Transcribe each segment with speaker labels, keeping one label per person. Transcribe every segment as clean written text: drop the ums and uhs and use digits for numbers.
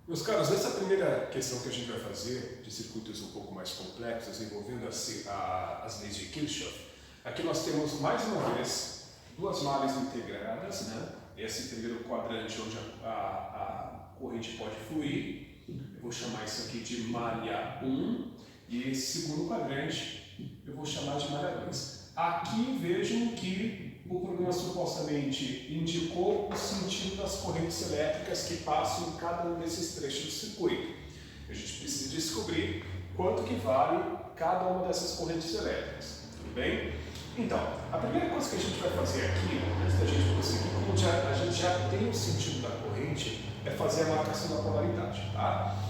Speaker 1: Meus caros, essa primeira questão que a gente vai fazer, de circuitos um pouco mais complexos, envolvendo as leis de Kirchhoff, aqui nós temos, mais uma vez, duas malhas integradas, né? Esse primeiro quadrante onde a corrente pode fluir, eu vou chamar isso aqui de malha 1, e esse segundo quadrante eu vou chamar de malha 2. Aqui vejam que o programa supostamente indicou o sentido das correntes elétricas que passam em cada um desses trechos do circuito. A gente precisa descobrir quanto que vale cada uma dessas correntes elétricas, tudo bem? Então, a primeira coisa que a gente vai fazer aqui, antes da gente prosseguir, como a gente já tem o sentido da corrente, é fazer a marcação da polaridade, tá?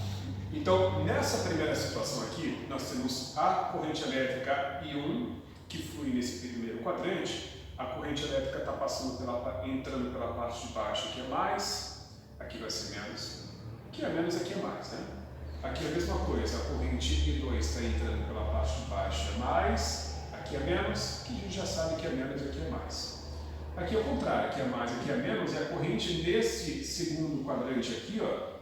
Speaker 1: Então, nessa primeira situação aqui, nós temos a corrente elétrica I1, que flui nesse primeiro quadrante. A corrente elétrica está entrando pela parte de baixo, aqui é mais, aqui vai ser menos, aqui é menos, aqui é mais, né? Aqui é a mesma coisa, a corrente I2 está entrando pela parte de baixo, é mais, aqui é menos, que a gente já sabe que é menos e aqui é mais. Aqui é o contrário, aqui é mais, aqui é menos, e a corrente nesse segundo quadrante aqui, ó,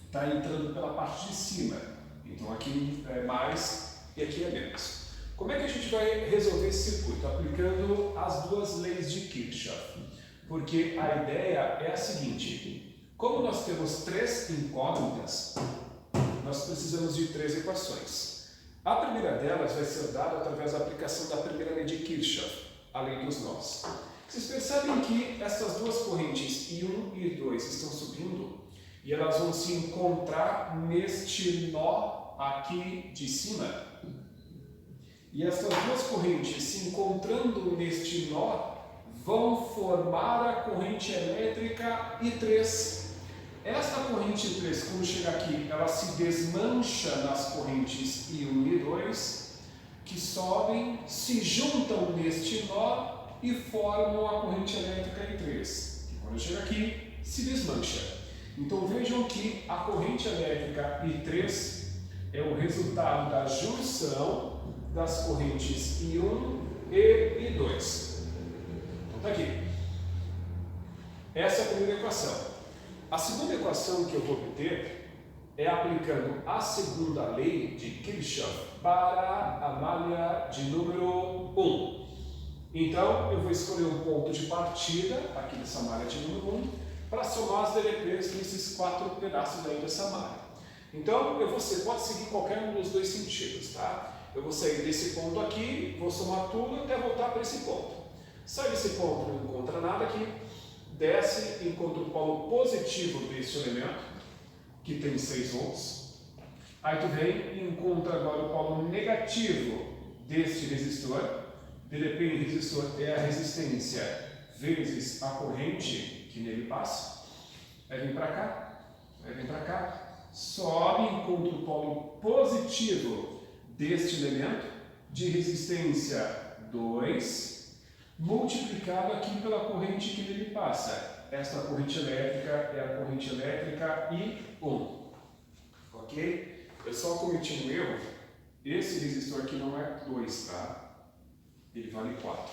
Speaker 1: está entrando pela parte de cima. Então aqui é mais e aqui é menos. Como é que a gente vai resolver esse circuito? Aplicando as duas leis de Kirchhoff. Porque a ideia é a seguinte: como nós temos três incógnitas, nós precisamos de três equações. A primeira delas vai ser dada através da aplicação da primeira lei de Kirchhoff, a lei dos nós. Vocês percebem que essas duas correntes I1 e I2 estão subindo e elas vão se encontrar neste nó aqui de cima? E essas duas correntes se encontrando neste nó vão formar a corrente elétrica I3. Esta corrente I3, quando chega aqui, ela se desmancha nas correntes I1 e I2, que sobem, se juntam neste nó e formam a corrente elétrica I3, que quando chega aqui, se desmancha. Então vejam que a corrente elétrica I3 é o resultado da junção das correntes I1 e I2. Então está aqui. Essa é a primeira equação. A segunda equação que eu vou obter é aplicando a segunda lei de Kirchhoff para a malha de número 1. Então eu vou escolher um ponto de partida aqui dessa malha de número 1 para somar as DLPs nesses quatro pedaços aí dessa malha. Então você pode seguir qualquer um dos dois sentidos, tá? Eu vou sair desse ponto aqui, vou somar tudo até voltar para esse ponto. Sai desse ponto, não encontra nada aqui, desce, encontra o polo positivo desse elemento, que tem 6 volts. Aí tu vem e encontra agora o polo negativo deste resistor. DDP em resistor é a resistência vezes a corrente que nele passa. Aí vem para cá, sobe, encontra o polo positivo deste elemento, de resistência 2, multiplicado aqui pela corrente que nele passa. Esta corrente elétrica é a corrente elétrica I1. Ok? Eu só cometi um erro. Esse resistor aqui não é 2, tá? Ele vale 4.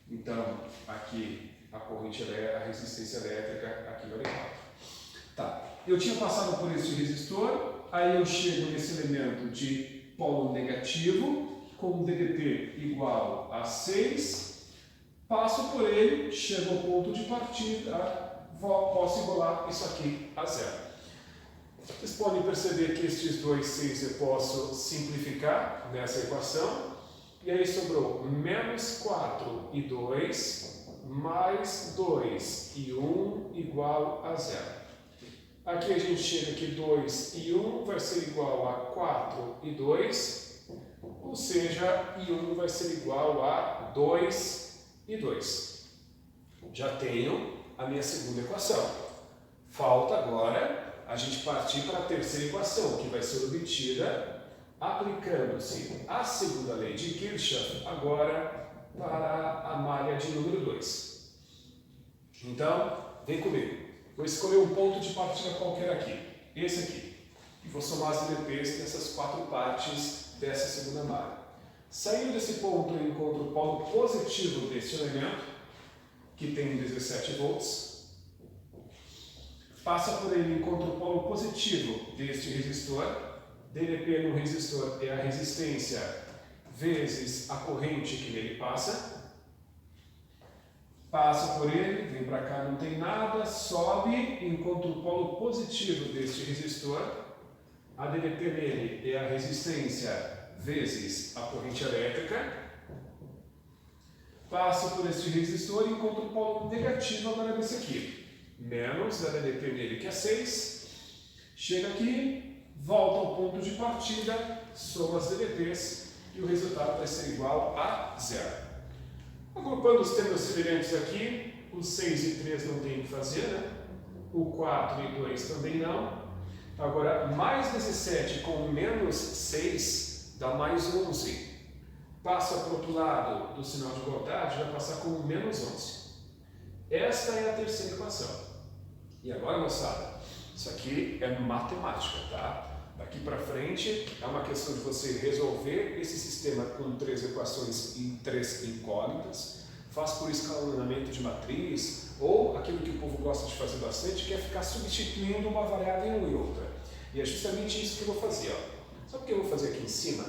Speaker 1: Então, aqui a corrente a resistência elétrica, aqui vale 4. Tá. Eu tinha passado por esse resistor, aí eu chego nesse elemento de polo negativo, com DDP igual a 6, passo por ele, chego ao ponto de partida, posso igualar isso aqui a 0. Vocês podem perceber que estes dois 6 eu posso simplificar nessa equação, e aí sobrou menos 4 e 2, mais 2 e 1 igual a 0. Aqui a gente chega que 2 e 1 vai ser igual a 4 e 2, ou seja, I1 vai ser igual a 2 e 2. Já tenho a minha segunda equação. Falta agora a gente partir para a terceira equação, que vai ser obtida aplicando-se a segunda lei de Kirchhoff agora para a malha de número 2. Então, vem comigo. Vou escolher um ponto de partida qualquer aqui, esse aqui, e vou somar as DLPs dessas quatro partes dessa segunda malha. Saindo desse ponto, eu encontro o polo positivo deste elemento, que tem 17 volts. passa por ele, encontra o polo positivo deste resistor, DDP no resistor é a resistência vezes a corrente que nele passa por ele, vem para cá, não tem nada, sobe, encontra o polo positivo deste resistor, a DDP nele é a resistência vezes a corrente elétrica, passa por este resistor e encontra o polo negativo agora desse aqui, menos a DDP nele que é 6, chega aqui, volta ao ponto de partida, soma as DDPs e o resultado vai ser igual a 0. Agrupando os termos semelhantes aqui, o 6 e 3 não tem o que fazer, né? O 4 e 2 também não. Agora, mais 17 com menos 6 dá mais 11. Passa para o outro lado do sinal de igualdade, vai passar com menos 11. Esta é a terceira equação. E agora, moçada, isso aqui é matemática, tá? Daqui para frente é uma questão de você resolver esse sistema com 3 equações e 3 incógnitas, faz por escalonamento de matriz, ou aquilo que o povo gosta de fazer bastante, que é ficar substituindo uma variável em outra. E é justamente isso que eu vou fazer. Ó. Sabe o que eu vou fazer aqui em cima?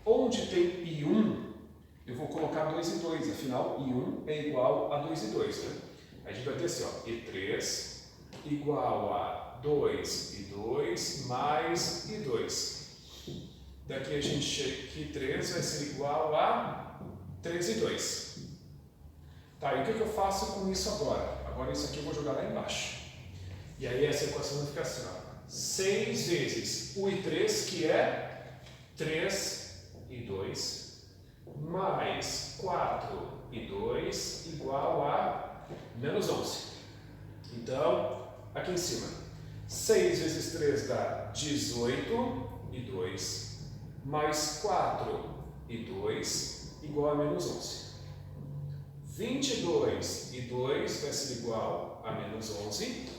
Speaker 1: Onde tem I1, eu vou colocar 2 e 2, afinal I1 é igual a 2 e 2. Né? A gente vai ter assim, ó, I3 igual a 2 e 2 mais e 2. Daqui a gente chega aqui, 3 vai ser igual a 3 e 2. Tá, e o que eu faço com isso agora? Agora isso aqui eu vou jogar lá embaixo. E aí essa equação vai ficar assim, ó. 6 vezes u e 3, que é 3 e 2, mais 4 e 2, igual a menos 11. Então, aqui em cima, 6 vezes 3 dá 18 e 2, mais 4 e 2, igual a menos 11. 22 e 2 vai ser igual a menos 11.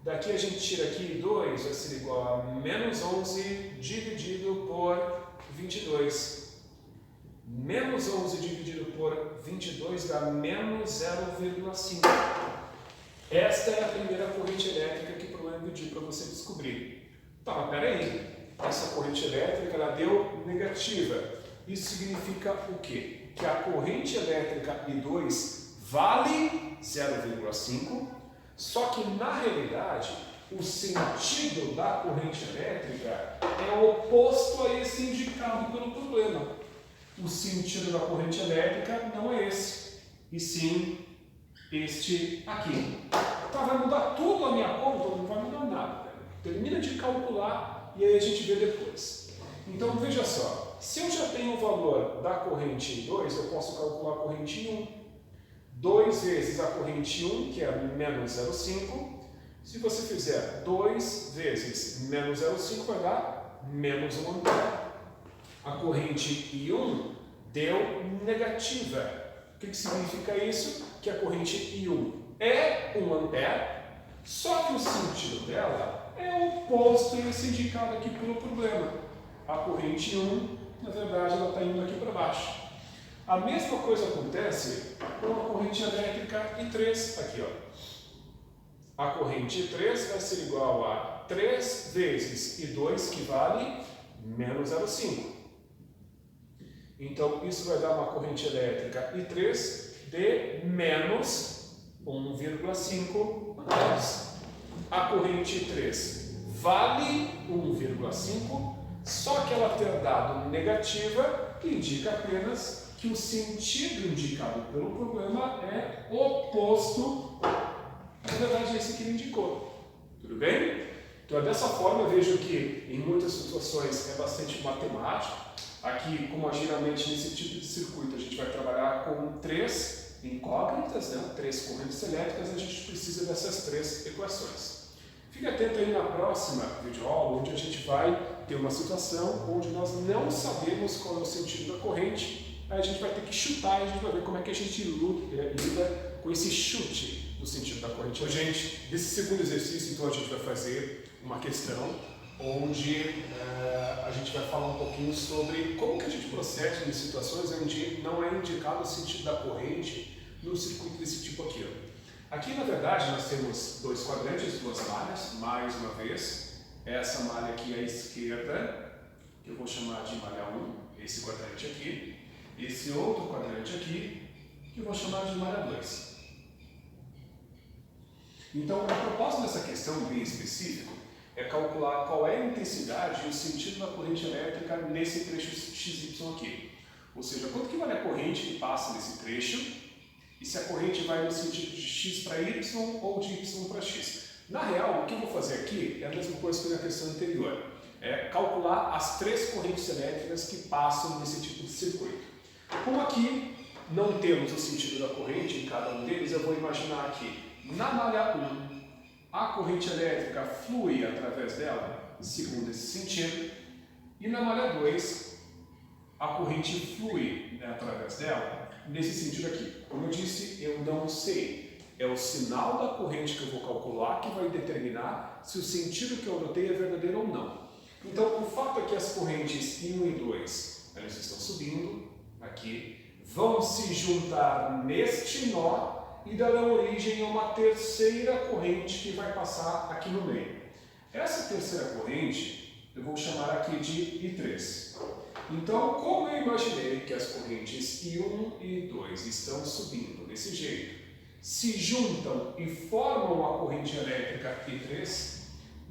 Speaker 1: Daqui a gente tira aqui 2 vai ser igual a menos 11 dividido por 22. Menos 11 dividido por 22 dá menos 0,5. Esta é a primeira corrente elétrica que o problema pediu para você descobrir. Tá, mas peraí, essa corrente elétrica ela deu negativa. Isso significa o quê? Que a corrente elétrica I2 vale 0,5, só que na realidade o sentido da corrente elétrica é oposto a esse indicado pelo problema. O sentido da corrente elétrica não é esse, e sim este aqui. Tá, vai mudar tudo a minha conta? Não vai mudar nada. Termina de calcular e aí a gente vê depois. Então veja só, se eu já tenho o valor da corrente 2, eu posso calcular a corrente 1. 2 vezes a corrente 1, que é menos 0,5. Se você fizer 2 vezes menos 0,5, vai dar menos 1 ampere. A corrente I1 deu negativa. O que significa isso? Que a corrente I1 é 1 ampere, só que o sentido dela é oposto a esse indicado aqui pelo problema. A corrente 1, na verdade, ela está indo aqui para baixo. A mesma coisa acontece com a corrente elétrica I3, aqui ó. A corrente I3 vai ser igual a 3 vezes I2, que vale menos 0,5. Então, isso vai dar uma corrente elétrica I3 de menos 1,5 amperes. A corrente I3 vale 1,5, só que ela ter dado negativa indica apenas que o sentido indicado pelo problema é oposto, na verdade é esse que ele indicou. Tudo bem? Então, dessa forma, eu vejo que em muitas situações é bastante matemático. Aqui, como geralmente nesse tipo de circuito a gente vai trabalhar com 3 incógnitas, né? 3 correntes elétricas, a gente precisa dessas 3 equações. Fique atento aí na próxima videoaula, onde a gente vai ter uma situação onde nós não sabemos qual é o sentido da corrente, aí a gente vai ter que chutar e a gente vai ver como é que a gente lida com esse chute do sentido da corrente. Então, gente, nesse segundo exercício, então, a gente vai fazer uma questão onde a gente vai falar um pouquinho sobre como que a gente procede em situações onde não é indicado o sentido da corrente no circuito desse tipo aqui. Ó. Aqui, na verdade, nós temos dois quadrantes, duas malhas, mais uma vez. Essa malha aqui à esquerda, que eu vou chamar de malha 1, esse quadrante aqui. Esse outro quadrante aqui, que eu vou chamar de malha 2. Então, a proposta dessa questão bem específica é calcular qual é a intensidade e o sentido da corrente elétrica nesse trecho XY aqui. Ou seja, quanto que vale a corrente que passa nesse trecho e se a corrente vai no sentido de x para y ou de y para x. Na real, o que eu vou fazer aqui é a mesma coisa que na questão anterior. É calcular as três correntes elétricas que passam nesse tipo de circuito. Como aqui não temos o sentido da corrente em cada um deles, eu vou imaginar que na malha 1, a corrente elétrica flui através dela, segundo esse sentido, e na malha 2, a corrente flui através dela, nesse sentido aqui. Como eu disse, eu não sei. É o sinal da corrente que eu vou calcular que vai determinar se o sentido que eu notei é verdadeiro ou não. Então, o fato é que as correntes 1 e 2, elas estão subindo aqui, vão se juntar neste nó e darão origem a uma terceira corrente que vai passar aqui no meio. Essa terceira corrente eu vou chamar aqui de I3. Então, como eu imaginei que as correntes I1 e I2 estão subindo desse jeito, se juntam e formam a corrente elétrica I3,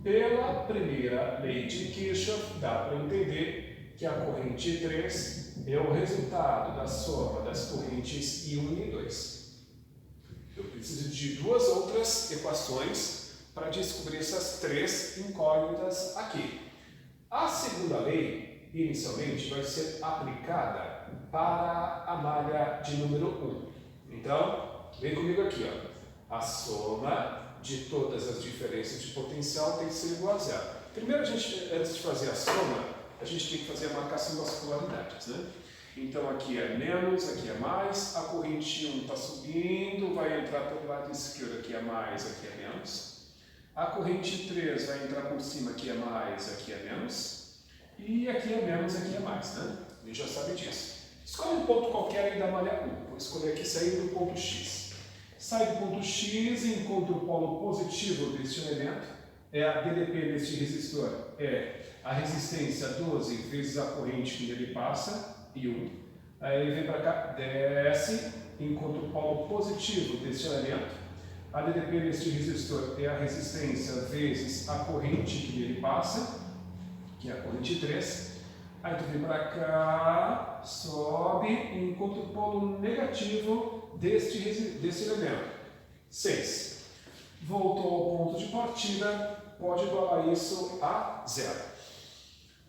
Speaker 1: pela primeira lei de Kirchhoff, dá para entender que a corrente I3 é o resultado da soma das correntes I1 e I2. Eu preciso de duas outras equações para descobrir essas três incógnitas aqui. A segunda lei, inicialmente, vai ser aplicada para a malha de número 1. Então, vem comigo aqui, ó. A soma de todas as diferenças de potencial tem que ser igual a zero. Primeiro, antes de fazer a soma, a gente tem que fazer a marcação das polaridades, né? Então, aqui é menos, aqui é mais, a corrente 1 está subindo, vai entrar pelo lado esquerdo, aqui é mais, aqui é menos. A corrente 3 vai entrar por cima, aqui é mais, aqui é menos. E aqui é menos, aqui é mais, né? A gente já sabe disso. Escolhe um ponto qualquer aí da malha 1. Vou escolher aqui sair do ponto X. Sai do ponto X e encontra o polo positivo deste elemento. É a DDP deste resistor, é a resistência 12 vezes a corrente que nele passa, e 1. Aí ele vem para cá, desce, encontra o polo positivo deste elemento. A DDP deste resistor é a resistência vezes a corrente que nele passa, que é a corrente 3. Aí tu vem para cá, sobe e encontra o polo negativo deste elemento, 6. Voltou ao ponto de partida, pode igualar isso a 0.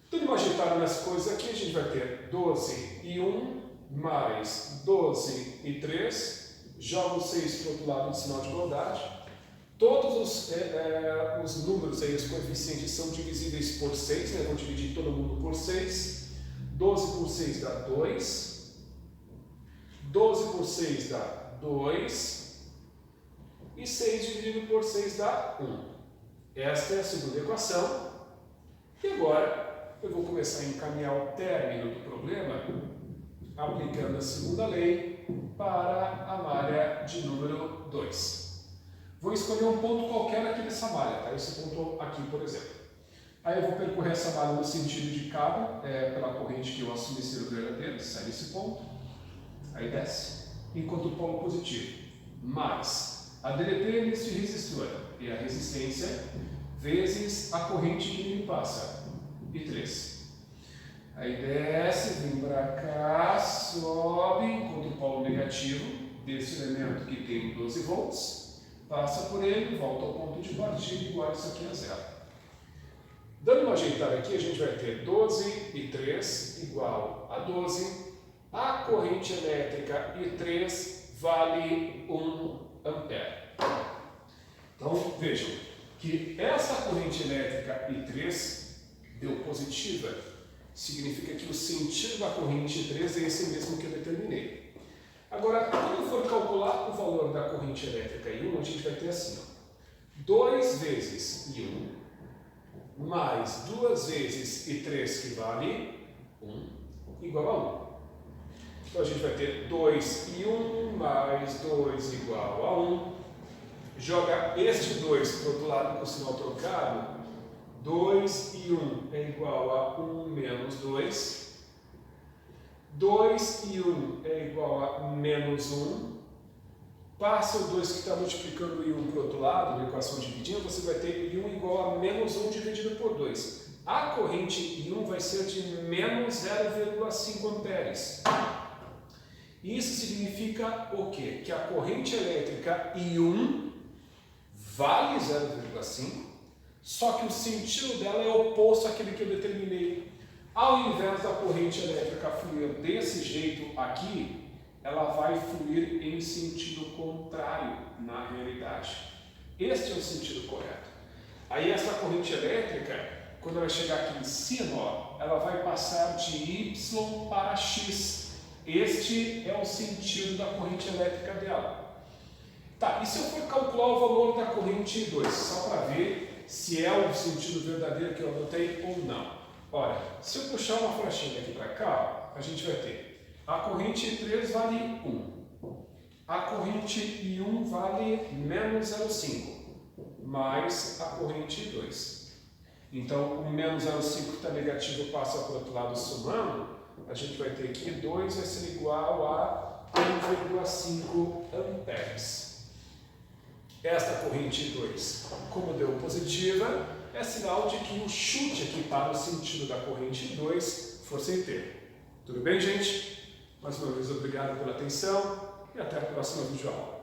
Speaker 1: Tudo uma ajeitado nas coisas aqui, a gente vai ter 12 e 1 mais 12 e 3. Joga o 6 para o outro lado do sinal de igualdade. Todos os números aí, os coeficientes são divisíveis por 6, né? Vou dividir todo mundo por 6. 12 por 6 dá 2. 12 por 6 dá 2. E 6 dividido por 6 dá 1. Esta é a segunda equação. E agora eu vou começar a encaminhar o término do problema aplicando a segunda lei para a malha de número 2. Vou escolher um ponto qualquer aqui nessa malha, tá? Esse ponto aqui, por exemplo. Aí eu vou percorrer essa malha no sentido de cabo, pela corrente que eu assumi ser o verdadeiro, sai desse ponto, aí desce, enquanto o polo positivo, mais a DDP nesse resistor, e a resistência, vezes a corrente que me passa, e 3. Aí desce, vem para cá, sobe, encontra o polo negativo desse elemento que tem 12 volts, passa por ele, volta ao ponto de partida igual isso aqui a 0. Dando uma ajeitada aqui, a gente vai ter 12 e 3 igual a 12. A corrente elétrica I3 vale 1 ampere. Então, vejam que essa corrente elétrica I3 deu positiva, significa que o sentido da corrente 3 é esse mesmo que eu determinei. Agora, quando eu for calcular o valor da corrente elétrica I1, a gente vai ter assim, ó, 2 vezes I1 mais 2 vezes I3, que vale 1, igual a 1. Então a gente vai ter 2 I1 mais 2 igual a 1. joga este 2 para o outro lado com o sinal trocado, 2 e 1 é igual a 1 menos 2. 2 e 1 é igual a menos 1. Passa o 2 que está multiplicando o I1 para o outro lado, na equação dividindo, você vai ter I1 igual a menos 1 dividido por 2. A corrente I1 vai ser de menos 0,5 amperes. Isso significa o quê? Que a corrente elétrica I1 vale 0,5, só que o sentido dela é oposto àquele que eu determinei. Ao invés da corrente elétrica fluir desse jeito aqui, ela vai fluir em sentido contrário na realidade. Este é o sentido correto. Aí essa corrente elétrica, quando ela chegar aqui em cima, ó, ela vai passar de Y para X. Este é o sentido da corrente elétrica dela. Tá, e se eu for calcular o valor da corrente 2, só para ver se é o sentido verdadeiro que eu anotei ou não. Olha, se eu puxar uma flechinha aqui para cá, ó, a gente vai ter a corrente 3 vale 1, a corrente I1 vale menos 0,5, mais a corrente 2. Então, o menos 0,5 que está negativo passa para o outro lado somando, a gente vai ter que 2 vai ser igual a 1,5 amperes. Esta corrente 2, como deu positiva, é sinal de que o chute aqui para o sentido da corrente 2 for certeiro. Tudo bem, gente? Mais uma vez, obrigado pela atenção e até a próxima videoaula.